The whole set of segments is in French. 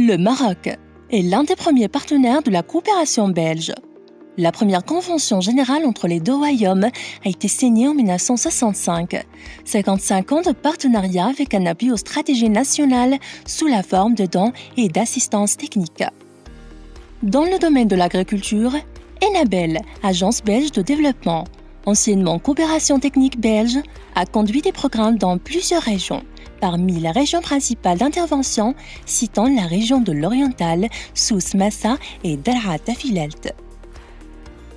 Le Maroc est l'un des premiers partenaires de la coopération belge. La première convention générale entre les deux royaumes a été signée en 1965. 55 ans de partenariat avec un appui aux stratégies nationales sous la forme de dons et d'assistance technique. Dans le domaine de l'agriculture, Enabel, agence belge de développement, anciennement coopération technique belge, a conduit des programmes dans plusieurs régions. Parmi les régions principales d'intervention, citant la région de l'Oriental, Souss Massa et Dar'a Tafilalt.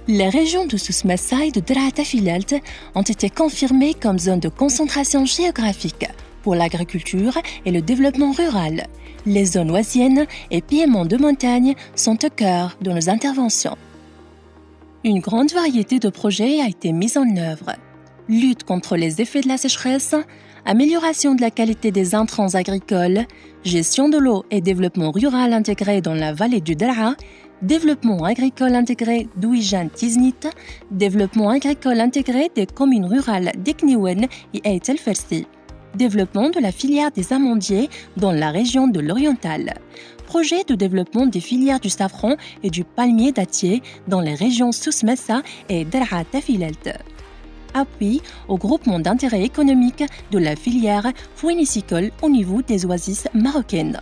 Les régions de Souss Massa et de Dar'a Tafilalt ont été confirmées comme zones de concentration géographique pour l'agriculture et le développement rural. Les zones oisiennes et piémonts de montagne sont au cœur de nos interventions. Une grande variété de projets a été mise en œuvre. Lutte contre les effets de la sécheresse, amélioration de la qualité des intrants agricoles, gestion de l'eau et développement rural intégré dans la vallée du Dar'a, développement agricole intégré d'Ouijan-Tiznit, développement agricole intégré des communes rurales d'Ekniwen et Ait El Fersi, développement de la filière des amandiers dans la région de l'Oriental, projet de développement des filières du safran et du palmier dattier dans les régions Souss Massa et Dar'a Tafilalt. Appui au groupement d'intérêt économique de la filière fruinicole au niveau des oasis marocaines.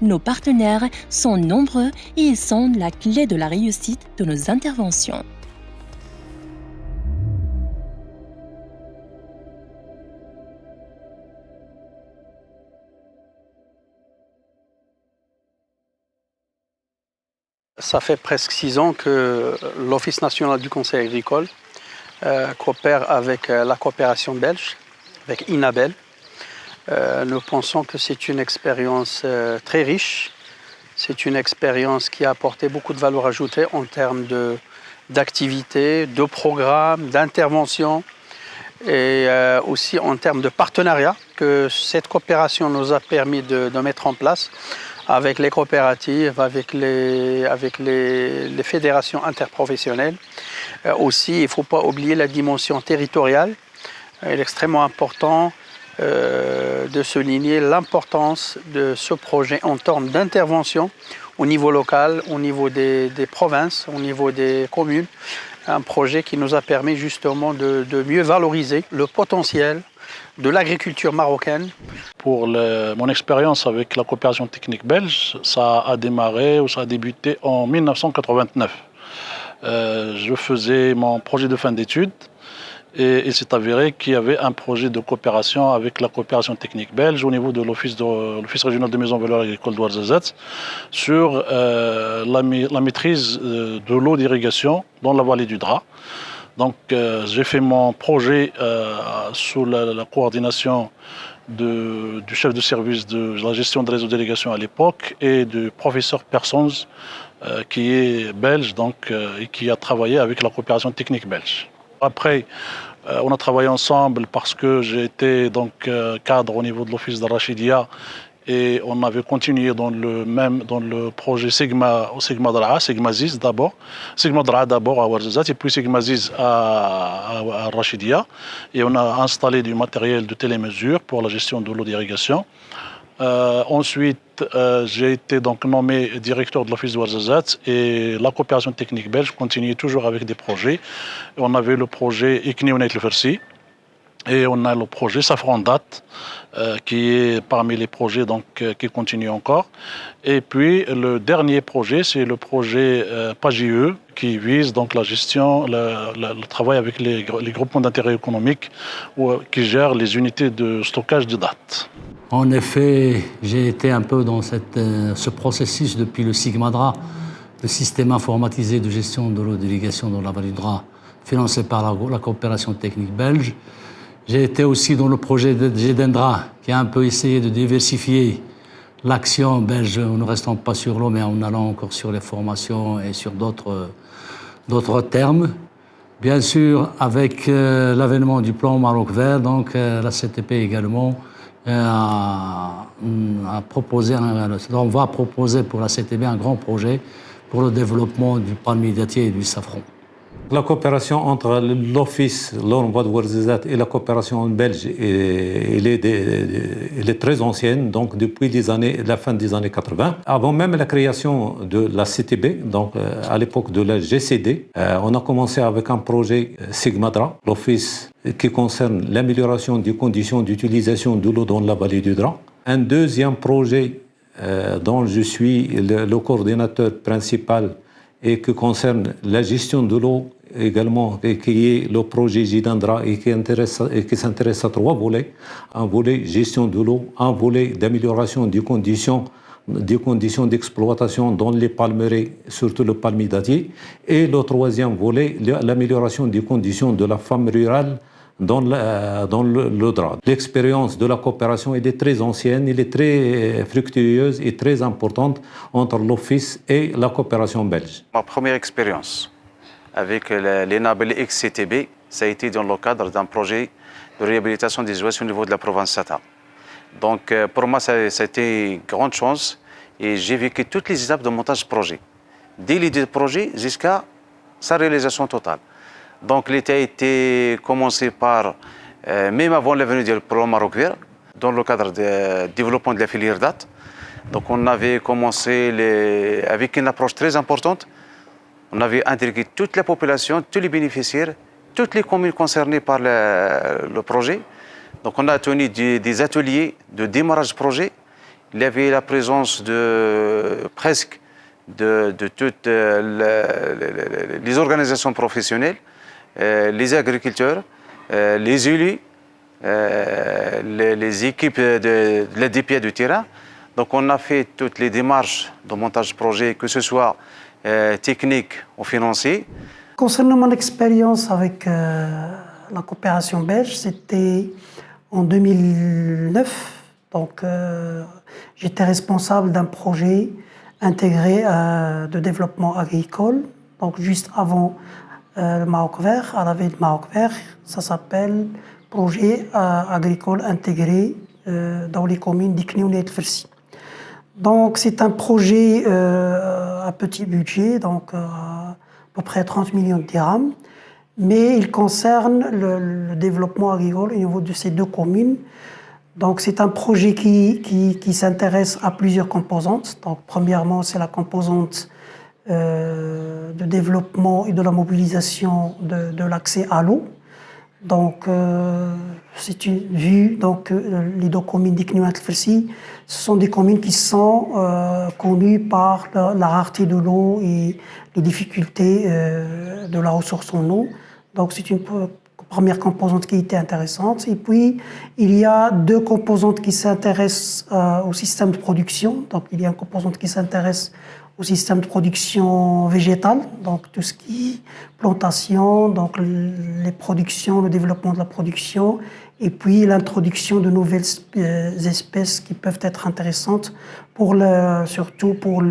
Nos partenaires sont nombreux et ils sont la clé de la réussite de nos interventions. Ça fait presque 6 ans que l'Office national du conseil agricole coopère avec la coopération belge, avec Enabel. Nous pensons que c'est une expérience très riche. C'est une expérience qui a apporté beaucoup de valeur ajoutée en termes d'activités, de programmes, d'interventions et aussi en termes de partenariat que cette coopération nous a permis de mettre en place avec les coopératives, avec les fédérations interprofessionnelles. Aussi, il ne faut pas oublier la dimension territoriale. Il est extrêmement important de souligner l'importance de ce projet en termes d'intervention au niveau local, au niveau des provinces, au niveau des communes. Un projet qui nous a permis justement de mieux valoriser le potentiel de l'agriculture marocaine. Pour mon expérience avec la coopération technique belge, ça a démarré ou ça a débuté en 1989. Je faisais mon projet de fin d'études et il s'est avéré qu'il y avait un projet de coopération avec la coopération technique belge au niveau de l'Office régional de maison valeur agricole d'Ouarzazate sur la maîtrise de l'eau d'irrigation dans la vallée du Dra. Donc j'ai fait mon projet sous la coordination du chef de service de la gestion des réseaux de délégation à l'époque et du professeur Persons qui est belge donc, et qui a travaillé avec la coopération technique belge. Après, on a travaillé ensemble parce que j'ai été donc cadre au niveau de l'office de Rachidia et on avait continué dans le projet Sigma Dra, Sigma Ziz d'abord, Sigma Dra d'abord à Ouarzazate et puis Sigma Ziz à Rachidia et on a installé du matériel de télémesure pour la gestion de l'eau d'irrigation. Ensuite, j'ai été donc nommé directeur de l'office de Ouarzazate et la coopération technique belge continue toujours avec des projets. On avait le projet Ekniwen Ait El Fersi et on a le projet Safrandat qui est parmi les projets donc, qui continue encore. Et puis le dernier projet, c'est le projet PAGIE qui vise donc la gestion, le travail avec les groupements d'intérêt économique qui gèrent les unités de stockage de date. En effet, j'ai été un peu dans ce processus depuis le Sigma-Dra, le système informatisé de gestion de l'eau d'irrigation dans la vallée du Dra, financé par la coopération technique belge. J'ai été aussi dans le projet de Gédendra, qui a un peu essayé de diversifier l'action belge, en ne restant pas sur l'eau, mais en allant encore sur les formations et sur d'autres termes. Bien sûr, avec l'avènement du plan Maroc Vert, donc la CTP également, on va proposer pour la CTB un grand projet pour le développement du palmier dattier et du safran. La coopération entre l'Office l'envoi de Ouarzazate et la coopération belge, elle est très ancienne, donc depuis la fin des années 80. Avant même la création de la CTB, donc à l'époque de la GCD, on a commencé avec un projet Sigmadra, l'Office qui concerne l'amélioration des conditions d'utilisation de l'eau dans la vallée du Dra. Un deuxième projet dont je suis le coordinateur principal et qui concerne la gestion de l'eau également, qui est le projet Gidandra et qui s'intéresse à 3 volets. Un volet gestion de l'eau, un volet d'amélioration des conditions d'exploitation dans les palmeraies, surtout le palmier dattier, et le troisième volet, l'amélioration des conditions de la femme rurale dans le Dra. L'expérience de la coopération elle est très ancienne, elle est très fructueuse et très importante entre l'Office et la coopération belge. Ma première expérience avec l'ENABEL XCTB, ça a été dans le cadre d'un projet de réhabilitation des ouest au niveau de la province Sata. Donc pour moi, ça a été une grande chance et j'ai vécu toutes les étapes de montage de projet, dès l'idée de projet jusqu'à sa réalisation totale. Donc l'été a été commencé par, même avant la venue du programme Maroc Vert, dans le cadre du développement de la filière date. Donc on avait commencé avec une approche très importante. On avait intégré toute la population, tous les bénéficiaires, toutes les communes concernées par le projet. Donc on a tenu des ateliers de démarrage de projet. Il y avait la présence de toutes les organisations professionnelles, les agriculteurs, les élus, les équipes de la DPA du terrain. Donc on a fait toutes les démarches de montage de projet, que ce soit technique ou financier. Concernant mon expérience avec la coopération belge, c'était en 2009. Donc j'étais responsable d'un projet intégré de développement agricole, donc juste avant le Maroc Vert, à la veille de Maroc Vert. Ça s'appelle projet agricole intégré dans les communes d'Iknioun et Tfersi. Donc c'est un projet à petit budget, donc à peu près 30 millions de dirhams, mais il concerne le développement agricole au niveau de ces 2 communes. Donc c'est un projet qui s'intéresse à plusieurs composantes. Donc premièrement, c'est la composante de développement et de la mobilisation de l'accès à l'eau. Donc c'est une vue, donc les 2 communes d'Iknioun et Tfersi, ce sont des communes qui sont connues par la rareté de l'eau et les difficultés de la ressource en eau. Donc c'est une première composante qui était intéressante. Et puis il y a 2 composantes qui s'intéressent au système de production. Donc il y a une composante qui s'intéresse au système de production végétale, donc tout ce qui est plantation, donc les productions, le développement de la production, et puis l'introduction de nouvelles espèces qui peuvent être intéressantes surtout pour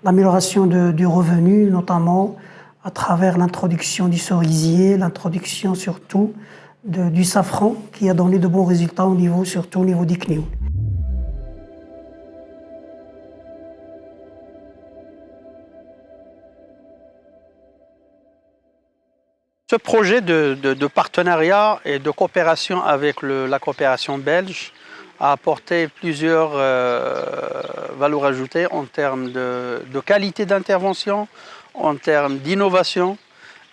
l'amélioration du revenu, notamment à travers l'introduction du cerisier, l'introduction surtout du safran, qui a donné de bons résultats surtout au niveau d'Iknioun. Ce projet de partenariat et de coopération avec la coopération belge a apporté plusieurs valeurs ajoutées en termes de qualité d'intervention, en termes d'innovation.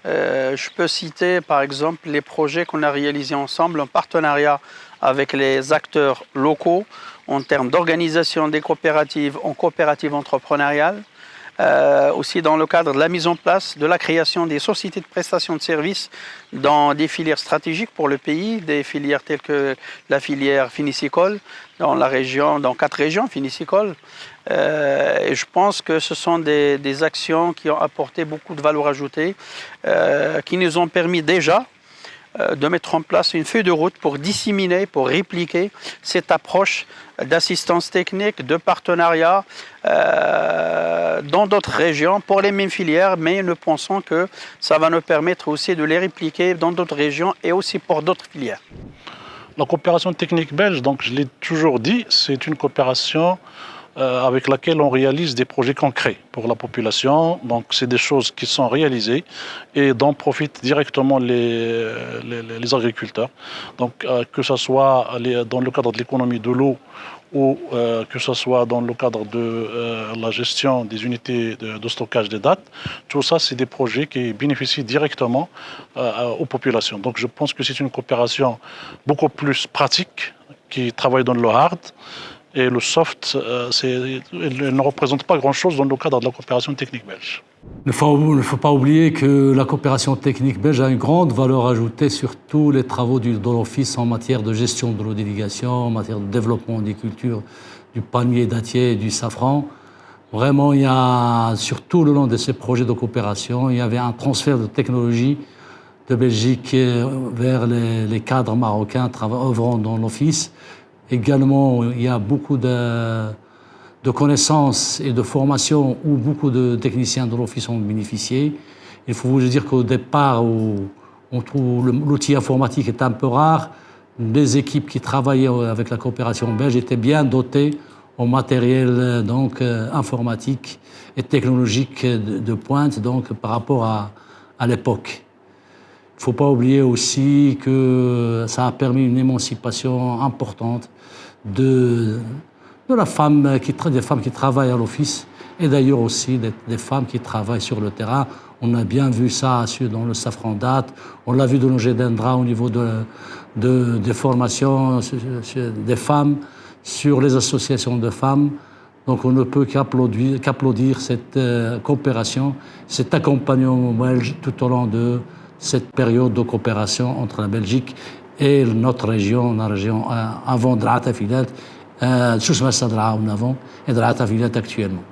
Je peux citer par exemple les projets qu'on a réalisés ensemble en partenariat avec les acteurs locaux en termes d'organisation des coopératives en coopératives entrepreneuriales. Aussi dans le cadre de la mise en place de la création des sociétés de prestation de services dans des filières stratégiques pour le pays, des filières telles que la filière finicicole dans la région, dans 4 régions finicicoles. Et je pense que ce sont des actions qui ont apporté beaucoup de valeur ajoutée, qui nous ont permis déjà de mettre en place une feuille de route pour disséminer, pour répliquer cette approche d'assistance technique, de partenariat dans d'autres régions pour les mêmes filières, mais nous pensons que ça va nous permettre aussi de les répliquer dans d'autres régions et aussi pour d'autres filières. La coopération technique belge, donc je l'ai toujours dit, c'est une coopération avec laquelle on réalise des projets concrets pour la population. Donc, c'est des choses qui sont réalisées et dont profitent directement les agriculteurs. Donc, que ce soit dans le cadre de l'économie de l'eau ou que ce soit dans le cadre de la gestion des unités de stockage des dates, tout ça, c'est des projets qui bénéficient directement aux populations. Donc, je pense que c'est une coopération beaucoup plus pratique qui travaille dans le hard. Et le soft, elle ne représente pas grand-chose dans le cadre de la coopération technique belge. Il ne faut pas oublier que la coopération technique belge a une grande valeur ajoutée sur tous les travaux de l'Office en matière de gestion de l'eau d'irrigation, en matière de développement des cultures, du palmier dattier et du safran. Vraiment, il y a, sur tout le long de ces projets de coopération, il y avait un transfert de technologie de Belgique vers les cadres marocains œuvrant dans l'Office. Également, il y a beaucoup de connaissances et de formations où beaucoup de techniciens de l'Office ont bénéficié. Il faut vous dire qu'au départ, où on trouve l'outil informatique est un peu rare, les équipes qui travaillaient avec la coopération belge étaient bien dotées en matériel donc, informatique et technologique de pointe donc, par rapport à l'époque. Il ne faut pas oublier aussi que ça a permis une émancipation importante de la femme des femmes qui travaillent à l'Office et d'ailleurs aussi des femmes qui travaillent sur le terrain. On a bien vu ça dans le safran date, on l'a vu dans le Gédendra au niveau des formations des femmes sur les associations de femmes. Donc on ne peut qu'applaudir cette coopération, cet accompagnement belge tout au long de cette période de coopération entre la Belgique et notre région, la région avant de l'Atafilat, avant et de l'Atafilat actuellement.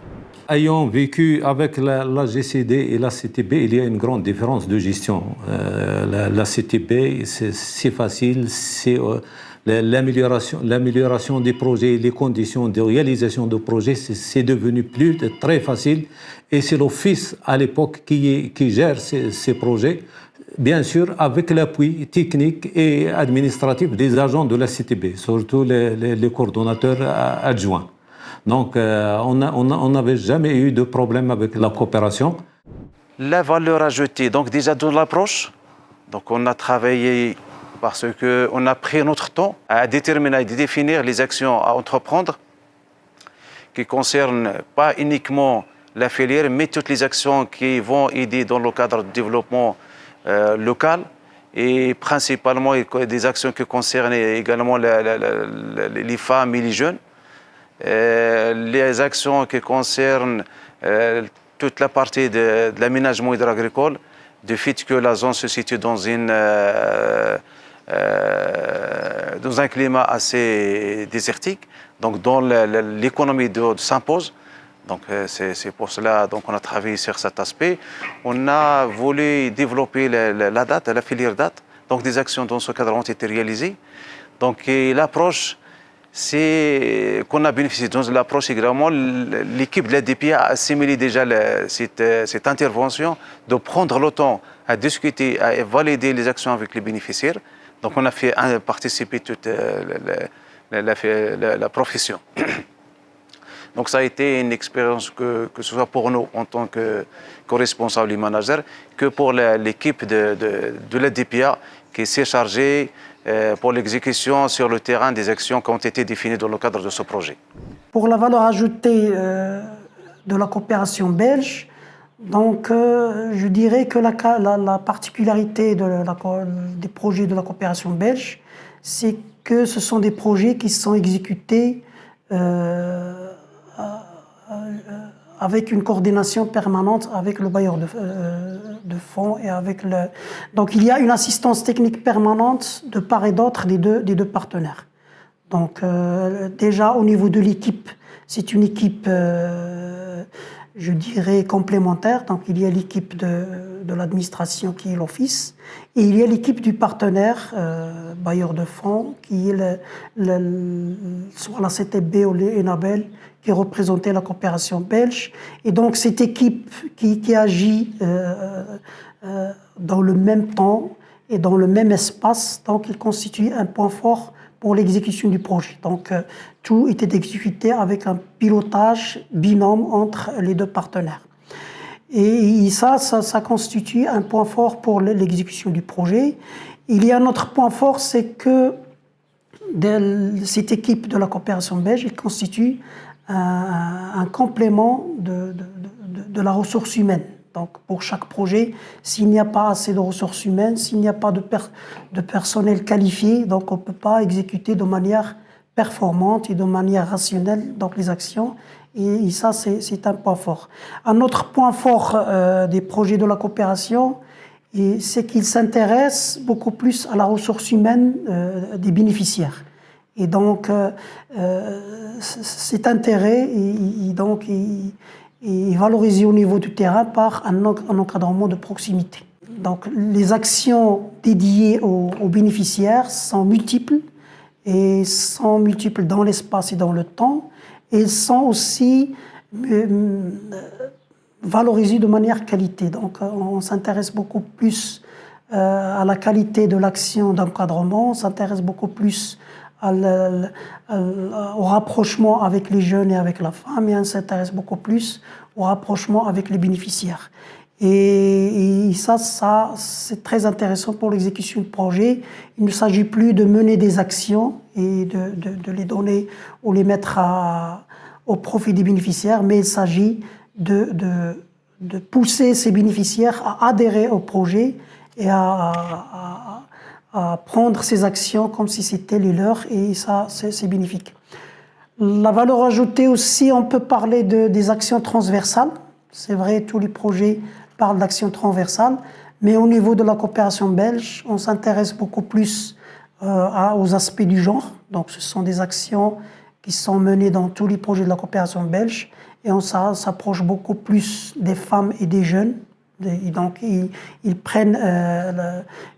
Ayant vécu avec la GCD et la CTB, il y a une grande différence de gestion. La CTB, c'est facile, c'est l'amélioration des projets, les conditions de réalisation de projets, c'est devenu très facile. Et c'est l'Office à l'époque qui gère ces projets. Bien sûr, avec l'appui technique et administratif des agents de la CTB, surtout les coordonnateurs adjoints. Donc, on n'avait jamais eu de problème avec la coopération. La valeur ajoutée, donc déjà dans l'approche, donc on a travaillé parce qu'on a pris notre temps à déterminer, à définir les actions à entreprendre qui concernent pas uniquement la filière, mais toutes les actions qui vont aider dans le cadre du développement local et principalement des actions qui concernent également les femmes et les jeunes, les actions qui concernent toute la partie de l'aménagement hydro-agricole, du fait que la zone se situe dans un climat assez désertique, donc dont l'économie d'eau s'impose. Donc c'est pour cela qu'on a travaillé sur cet aspect. On a voulu développer la date, la filière date. Donc des actions dans ce cadre ont été réalisées. Donc l'approche, c'est qu'on a bénéficié dans l'approche également. L'équipe de la DPA a assimilé déjà cette intervention de prendre le temps à discuter, à valider les actions avec les bénéficiaires. Donc on a fait participer toute la profession. Donc ça a été une expérience que ce soit pour nous en tant que responsables et managers, que pour l'équipe de la DPA qui s'est chargée pour l'exécution sur le terrain des actions qui ont été définies dans le cadre de ce projet. Pour la valeur ajoutée de la coopération belge, donc je dirais que la particularité des projets de la coopération belge, c'est que ce sont des projets qui sont exécutés avec une coordination permanente avec le bailleur de fonds et avec le... Donc il y a une assistance technique permanente de part et d'autre des deux partenaires. Donc déjà au niveau de l'équipe, c'est une équipe, je dirais, complémentaire. Donc il y a l'équipe de l'administration qui est l'office et il y a l'équipe du partenaire, bailleur de fonds, qui est soit la CTB ou l'ENABEL, qui représentait la coopération belge. Et donc cette équipe qui agit dans le même temps et dans le même espace, donc il constitue un point fort pour l'exécution du projet. Donc, tout était exécuté avec un pilotage binôme entre les deux partenaires. Et ça constitue un point fort pour l'exécution du projet. Il y a un autre point fort, c'est que cette équipe de la coopération belge, elle constitue un complément de la ressource humaine. Donc, pour chaque projet, s'il n'y a pas assez de ressources humaines, s'il n'y a pas de personnel qualifié, donc on ne peut pas exécuter de manière performante et de manière rationnelle donc les actions. Et ça, c'est un point fort. Un autre point fort des projets de la coopération, c'est qu'ils s'intéressent beaucoup plus à la ressource humaine des bénéficiaires. Et donc, cet intérêt est valorisé au niveau du terrain par un encadrement de proximité. Donc, les actions dédiées aux bénéficiaires sont multiples, et sont multiples dans l'espace et dans le temps, et sont aussi valorisées de manière qualité. Donc, on s'intéresse beaucoup plus à la qualité de l'action d'encadrement, on s'intéresse beaucoup plus au rapprochement avec les jeunes et avec la femme, et on s'intéresse beaucoup plus au rapprochement avec les bénéficiaires. Et ça c'est très intéressant pour l'exécution de projet. Il ne s'agit plus de mener des actions et de les donner ou les mettre au profit des bénéficiaires, mais il s'agit de pousser ces bénéficiaires à adhérer au projet et à prendre ces actions comme si c'était les leurs, et ça, c'est bénéfique. La valeur ajoutée aussi, on peut parler des actions transversales. C'est vrai, tous les projets parlent d'actions transversales, mais au niveau de la coopération belge, on s'intéresse beaucoup plus aux aspects du genre. Donc, ce sont des actions qui sont menées dans tous les projets de la coopération belge, et on s'approche beaucoup plus des femmes et des jeunes. Et donc, ils prennent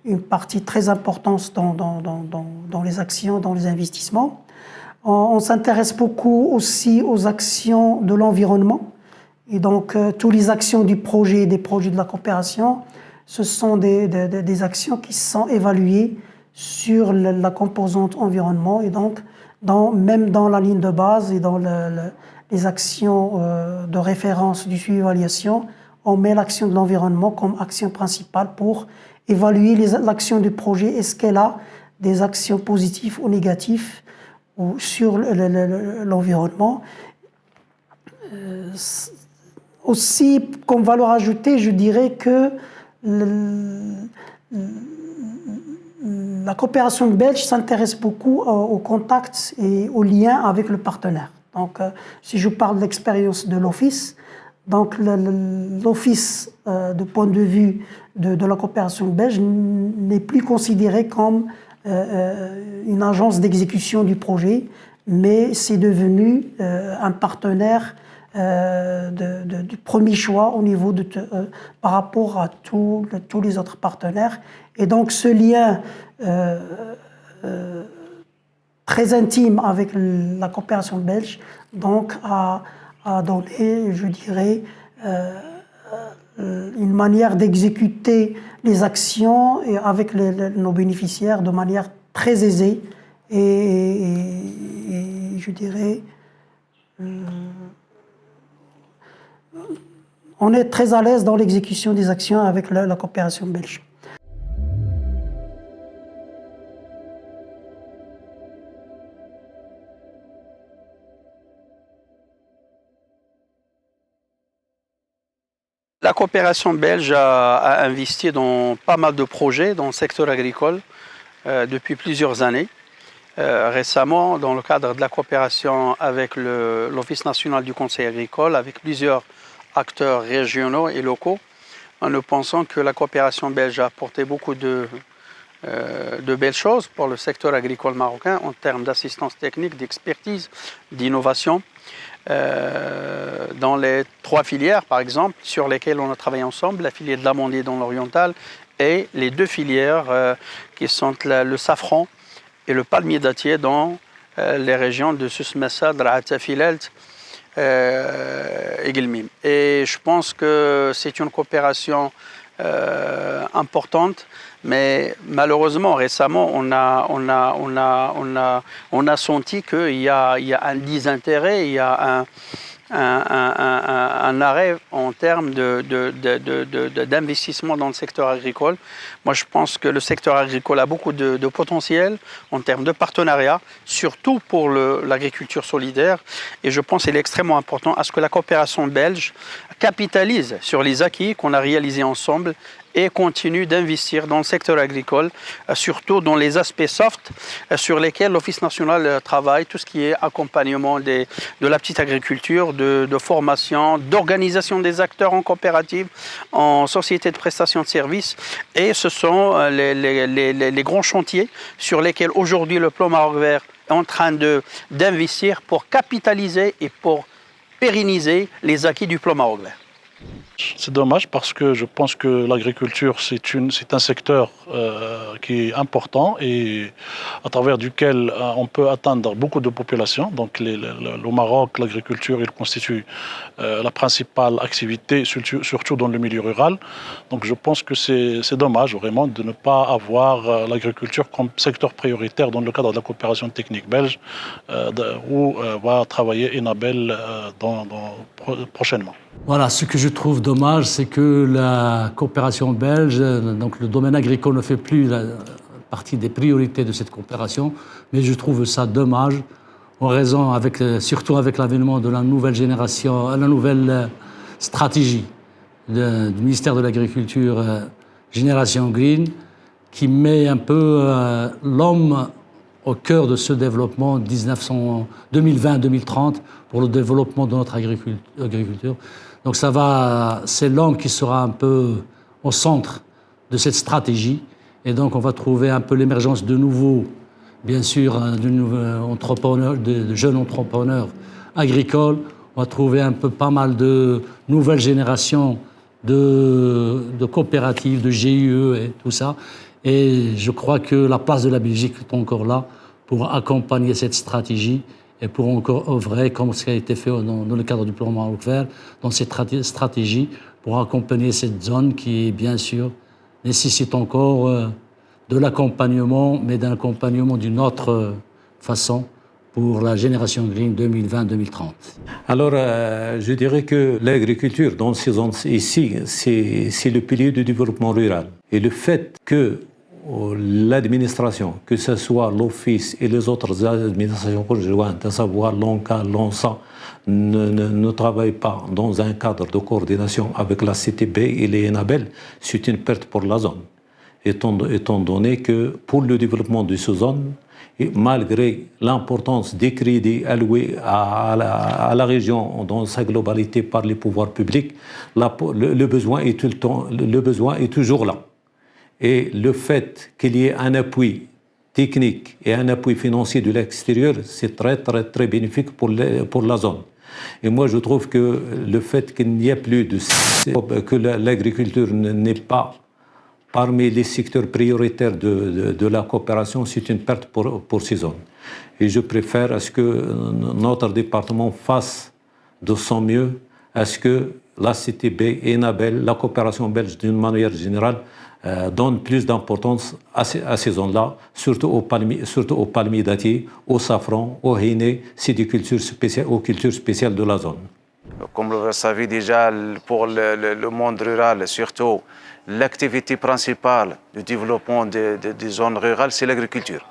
une partie très importante dans les actions, dans les investissements. On s'intéresse beaucoup aussi aux actions de l'environnement. Et donc, toutes les actions des projets de la coopération, ce sont des actions qui sont évaluées sur la composante environnement. Et donc, même dans la ligne de base et dans les actions de référence du suivi évaluation, on met l'action de l'environnement comme action principale pour évaluer l'action du projet. Est-ce qu'elle a des actions positives ou négatives sur l'environnement? Aussi, comme valeur ajoutée, je dirais que la coopération belge s'intéresse beaucoup au contact et au lien avec le partenaire. Donc, si je parle de l'expérience de l'Office, donc l'Office, du point de vue de la coopération belge, n'est plus considéré comme une agence d'exécution du projet, mais c'est devenu un partenaire du premier choix au niveau par rapport à tous les autres partenaires. Et donc ce lien très intime avec la coopération belge donc a donné, je dirais, une manière d'exécuter les actions et avec nos bénéficiaires de manière très aisée et je dirais on est très à l'aise dans l'exécution des actions avec la coopération belge. La coopération belge a investi dans pas mal de projets dans le secteur agricole depuis plusieurs années. Récemment, dans le cadre de la coopération avec l'Office national du conseil agricole, avec plusieurs acteurs régionaux et locaux, nous pensons que la coopération belge a apporté beaucoup de belles choses pour le secteur agricole marocain en termes d'assistance technique, d'expertise, d'innovation. Dans les 3 filières, par exemple, sur lesquelles on a travaillé ensemble, la filière de l'amandier dans l'oriental et les 2 filières qui sont le safran et le palmier dattier dans les régions de Souss-Messa, Dra'ata Filelt et Guelmim. Et je pense que c'est une coopération importante Mais malheureusement, récemment, on a senti qu'il y a un désintérêt, il y a un arrêt en termes d'investissement dans le secteur agricole. Moi, je pense que le secteur agricole a beaucoup de potentiel en termes de partenariat, surtout pour l'agriculture solidaire. Et je pense qu'il est extrêmement important à ce que la coopération belge capitalise sur les acquis qu'on a réalisés ensemble et continue d'investir dans le secteur agricole, surtout dans les aspects soft sur lesquels l'Office national travaille, tout ce qui est accompagnement de la petite agriculture, de formation, d'organisation des acteurs en coopérative, en société de prestation de services. Et ce sont les grands chantiers sur lesquels aujourd'hui le plan Maroc Vert est en train d'investir pour capitaliser et pour pérenniser les acquis du plan Maroc Vert. C'est dommage parce que je pense que l'agriculture, c'est un secteur qui est important et à travers duquel on peut atteindre beaucoup de populations. Donc au Maroc, l'agriculture, il constitue la principale activité, surtout dans le milieu rural. Donc je pense que c'est dommage vraiment de ne pas avoir l'agriculture comme secteur prioritaire dans le cadre de la coopération technique belge où va travailler Enabel prochainement. Voilà, ce que je trouve dommage, c'est que la coopération belge, donc le domaine agricole ne fait plus partie des priorités de cette coopération, mais je trouve ça dommage en raison, surtout avec l'avènement de la nouvelle génération, la nouvelle stratégie du ministère de l'Agriculture, Génération Green, qui met un peu l'homme au cœur de ce développement 2020-2030 pour le développement de notre agriculture. Donc c'est l'homme qui sera un peu au centre de cette stratégie. Et donc on va trouver un peu l'émergence de nouveaux, bien sûr, de jeunes entrepreneurs agricoles. On va trouver un peu pas mal de nouvelles générations de coopératives, de GIE et tout ça. Et je crois que la place de la Belgique est encore là pour accompagner cette stratégie et pour encore œuvrer, comme ce qui a été fait dans le cadre du plan Maroc Vert, dans cette stratégie, pour accompagner cette zone qui, bien sûr, nécessite encore de l'accompagnement, mais d'un accompagnement d'une autre façon pour la génération Green 2020-2030. Alors, je dirais que l'agriculture dans ces zones ici, c'est le pilier du développement rural. Et le fait que l'administration, que ce soit l'Office et les autres administrations conjointes, à savoir l'ONCA, l'ONSA, ne travaillent pas dans un cadre de coordination avec la CTB et les Enabel, c'est une perte pour la zone. Étant donné que pour le développement de ces zones, et malgré l'importance des crédits alloués à la région dans sa globalité par les pouvoirs publics, le besoin est toujours là. Et le fait qu'il y ait un appui technique et un appui financier de l'extérieur, c'est très, très, très bénéfique pour la zone. Et moi, je trouve que le fait qu'il n'y ait plus que l'agriculture n'est pas parmi les secteurs prioritaires de la coopération, c'est une perte pour ces zones. Et je préfère à ce que notre département fasse de son mieux, à ce que la CTB et Enabel, la coopération belge d'une manière générale, donne plus d'importance à ces zones-là, surtout aux palmiers dattiers, au safran, au henné, c'est des cultures spéciales, aux cultures spéciales de la zone. Comme vous le savez déjà, pour le monde rural, surtout, l'activité principale du développement des zones rurales, c'est l'agriculture.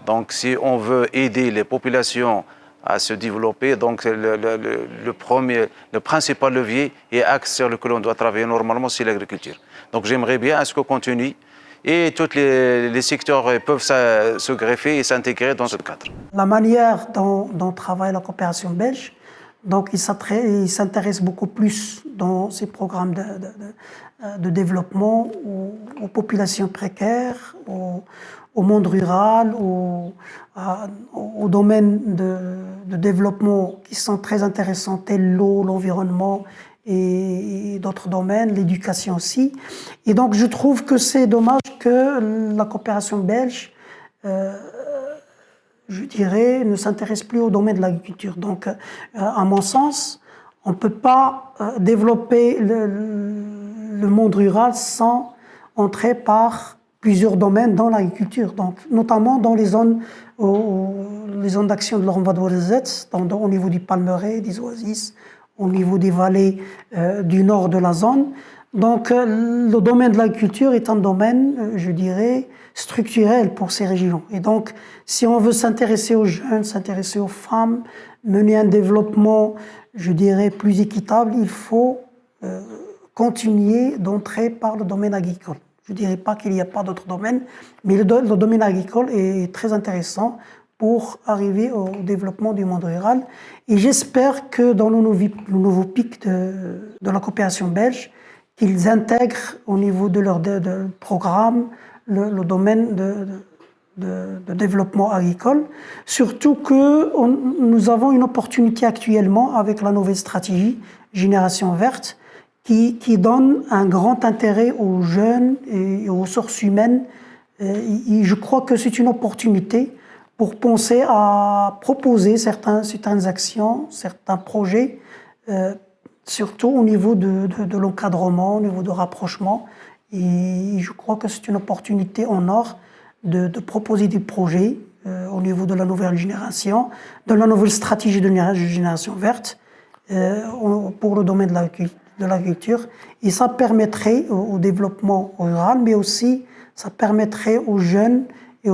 Donc, si on veut aider les populations à se développer, donc le principal levier et axe sur lequel on doit travailler normalement, c'est l'agriculture. Donc, j'aimerais bien à ce qu'on continue et tous les secteurs peuvent se greffer et s'intégrer dans ce cadre. La manière dont travaille la coopération belge, donc il s'intéresse beaucoup plus dans ces programmes de développement aux populations précaires, au monde rural, aux domaines de développement qui sont très intéressants, tels l'eau, l'environnement et d'autres domaines, l'éducation aussi. Et donc je trouve que c'est dommage que la coopération belge, je dirais, ne s'intéresse plus au domaine de l'agriculture. Donc, à mon sens, on ne peut pas développer le monde rural sans entrer par plusieurs domaines dans l'agriculture, donc notamment dans les zones d'action de l'Orne Ouarzazate, au niveau du Palmeraie, des Oasis, au niveau des vallées du nord de la zone. Donc le domaine de l'agriculture est un domaine, je dirais, structurel pour ces régions. Et donc, si on veut s'intéresser aux jeunes, s'intéresser aux femmes, mener un développement, je dirais, plus équitable, il faut continuer d'entrer par le domaine agricole. Je ne dirais pas qu'il n'y a pas d'autres domaines, mais le domaine agricole est très intéressant pour arriver au développement du monde rural. Et j'espère que dans le nouveau PIC de la coopération belge, qu'ils intègrent au niveau de leur programme le domaine de développement agricole. Surtout que nous avons une opportunité actuellement avec la nouvelle stratégie Génération Verte qui donne un grand intérêt aux jeunes et aux ressources humaines. Et je crois que c'est une opportunité pour penser à proposer certaines actions, certains projets, surtout au niveau de l'encadrement, au niveau de rapprochement. Et je crois que c'est une opportunité en or de proposer des projets au niveau de la nouvelle génération, de la nouvelle stratégie de génération verte pour le domaine de l'agriculture. Et ça permettrait au développement rural, mais aussi ça permettrait aux jeunes et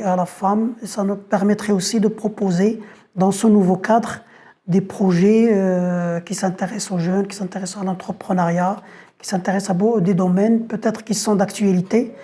à la femme, et ça nous permettrait aussi de proposer dans ce nouveau cadre des projets qui s'intéressent aux jeunes, qui s'intéressent à l'entrepreneuriat, qui s'intéressent à des domaines peut-être qui sont d'actualité.